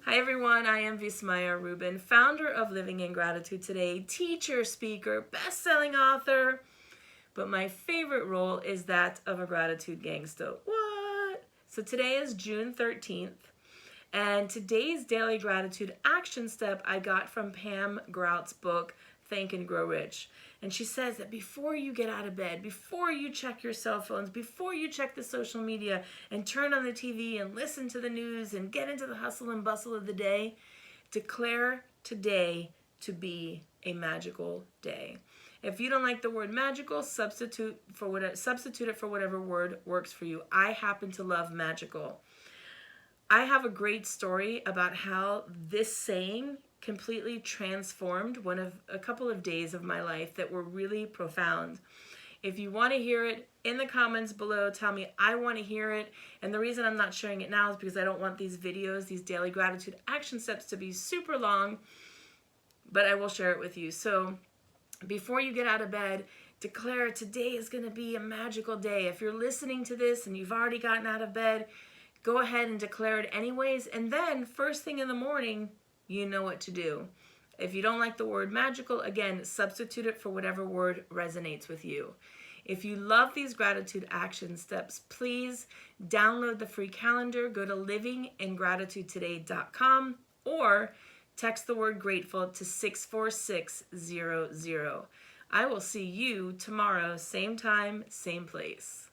Hi everyone, I am Vismaya Rubin, founder of Living in Gratitude Today, teacher, speaker, best-selling author, but my favorite role is that of a gratitude gangster. What? So today is June 13th, and today's daily gratitude action step I got from Pam Grout's book, Think and Grow Rich. And she says that before you get out of bed, before you check your cell phones, before you check the social media and turn on the TV and listen to the news and get into the hustle and bustle of the day, declare today to be a magical day. If you don't like the word magical, substitute it for whatever word works for you. I happen to love magical. I have a great story about how this saying completely transformed a couple of days of my life that were really profound. If you want to hear it, in the comments below, tell me I want to hear it. And the reason I'm not sharing it now is because I don't want these videos, these daily gratitude action steps, to be super long, but I will share it with you. So before you get out of bed, declare today is going to be a magical day. If you're listening to this and you've already gotten out of bed, go ahead and declare it anyways. And then first thing in the morning, you know what to do. If you don't like the word magical, again, substitute it for whatever word resonates with you. If you love these gratitude action steps, please download the free calendar. Go to livingingratitudetoday.com or text the word grateful to 64600. I will see you tomorrow, same time, same place.